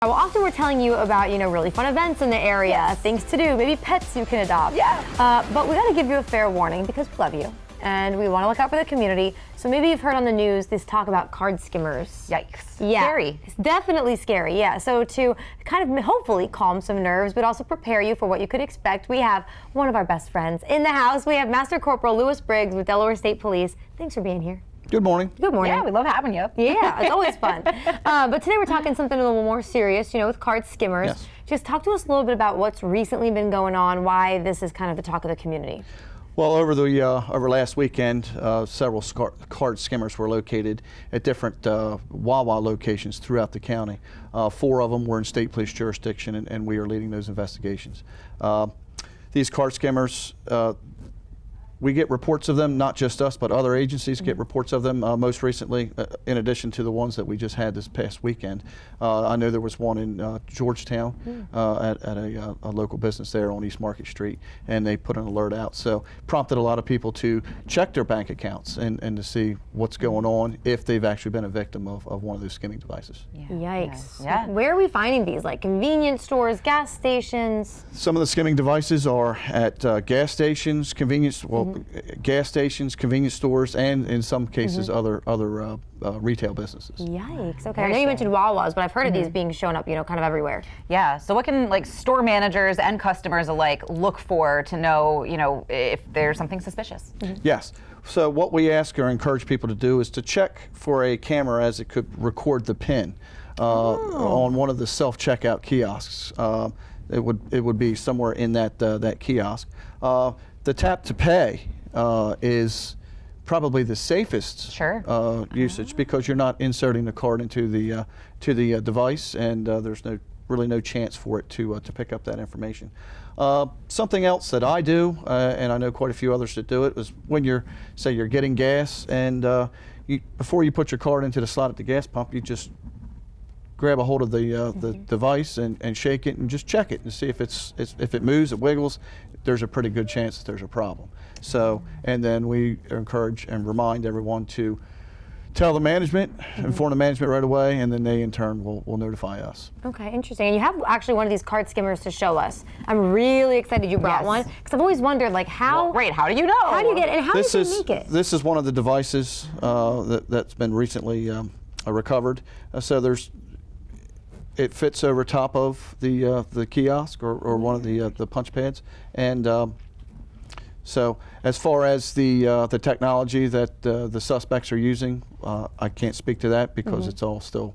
Well, often we're telling you about, really fun events in the area, things to do, maybe pets you can adopt. Yeah. But we got to give you a fair warning because we love you and we want to look out for the community. So maybe you've heard on the news this talk about card skimmers. Yikes. Yeah. Scary. It's definitely scary, yeah. So to kind of hopefully calm some nerves, but also prepare you for what you could expect, we have one of our best friends in the house. We have Master Corporal Lewis Briggs with Delaware State Police. Thanks for being here. Good morning. Good morning. Yeah, we love having you. Yeah, it's always fun. But today we're talking something a little more serious, with card skimmers. Yes. Just talk to us a little bit about what's recently been going on, why this is kind of the talk of the community. Well, over last weekend, several card skimmers were located at different Wawa locations throughout the county. 4 of them were in state police jurisdiction, and we are leading those investigations. These card skimmers, we get reports of them, not just us, but other agencies get reports of them. Most recently, in addition to the ones that we just had this past weekend, I know there was one in Georgetown at a local business there on East Market Street, and they put an alert out. So prompted a lot of people to check their bank accounts and to see what's going on if they've actually been a victim of one of those skimming devices. Yeah. Yikes. Yeah. Where are we finding these? Like convenience stores, gas stations? Some of the skimming devices are at gas stations, gas stations, convenience stores, and in some cases other retail businesses. Yikes. Okay. I know you mentioned Wawas, but I've heard of these being shown up, kind of everywhere. Yeah. So what can store managers and customers alike look for to know, if there's something suspicious? Yes. So what we ask or encourage people to do is to check for a camera as it could record the PIN on one of the self-checkout kiosks. It would be somewhere in that kiosk. The tap to pay is probably the safest usage because you're not inserting the card into the device, and there's really no chance for it to pick up that information. Something else that I do, and I know quite a few others that do it, is when you're getting gas, and before you put your card into the slot at the gas pump, you just grab a hold of the device and shake it and just check it and see if it moves, it wiggles. There's a pretty good chance that there's a problem. So, and then we encourage and remind everyone to tell the management, inform the management right away, and then they in turn will notify us. Okay, interesting. And you have actually one of these card skimmers to show us. I'm really excited you brought one because I've always wondered, how. Great. How do you know? How do you get it? And how did you make it? This is one of the devices that's been recently recovered. It fits over top of the kiosk or one of the punch pads, and so as far as the technology that the suspects are using, I can't speak to that because it's all still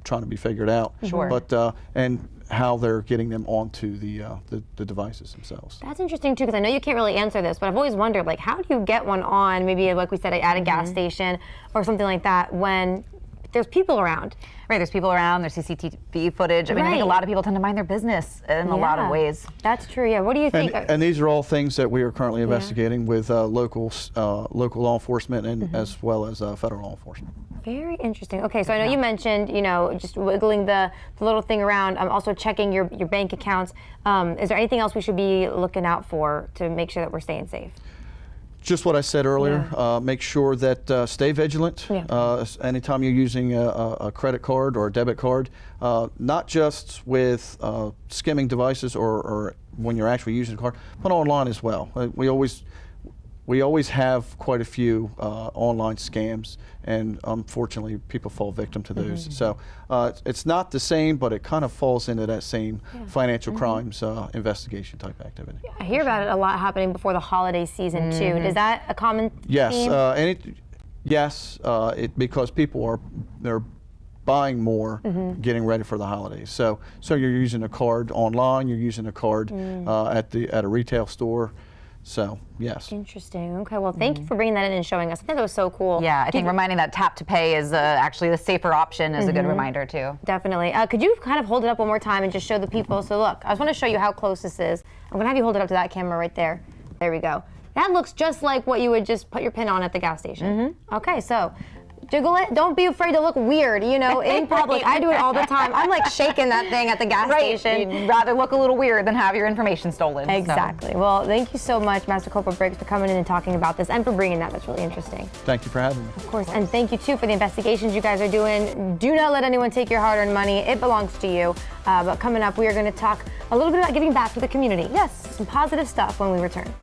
trying to be figured out. Sure. But and how they're getting them onto the devices themselves. That's interesting too, because I know you can't really answer this, but I've always wondered, how do you get one on, maybe like we said, at a gas station or something like that when there's people around? Right, there's people around, there's CCTV footage. I mean, I think a lot of people tend to mind their business in a lot of ways. That's true, yeah. What do you think? And these are all things that we are currently investigating with local law enforcement and as well as federal law enforcement. Very interesting. Okay, so I know you mentioned, just wiggling the little thing around, also checking your bank accounts. Is there anything else we should be looking out for to make sure that we're staying safe? Just what I said earlier, make sure that stay vigilant. Anytime you're using a credit card or a debit card, not just with skimming devices or when you're actually using a card, but online as well. We always have quite a few online scams, and unfortunately people fall victim to those. So it's not the same, but it kind of falls into that same financial crimes investigation type activity. I hear about it a lot happening before the holiday season too. Is that a common theme? Yes, because people they're buying more, getting ready for the holidays. So you're using a card online, you're using a card at a retail store. So, yes. Interesting. Okay, well, thank you for bringing that in and showing us. I think that was so cool. Yeah, I think reminding that tap to pay is actually the safer option is a good reminder, too. Definitely. Could you kind of hold it up one more time and just show the people? So, look, I just want to show you how close this is. I'm going to have you hold it up to that camera right there. There we go. That looks just like what you would just put your PIN on at the gas station. Okay, so jiggle it. Don't be afraid to look weird, you know, in public. I do it all the time. I'm like shaking that thing at the gas station. You'd rather look a little weird than have your information stolen. Exactly. So. Well, thank you so much, Master Corporal Briggs, for coming in and talking about this and for bringing that. That's really interesting. Thank you for having me. Of course. And thank you, too, for the investigations you guys are doing. Do not let anyone take your hard-earned money. It belongs to you. But coming up, we are going to talk a little bit about giving back to the community. Yes, some positive stuff when we return.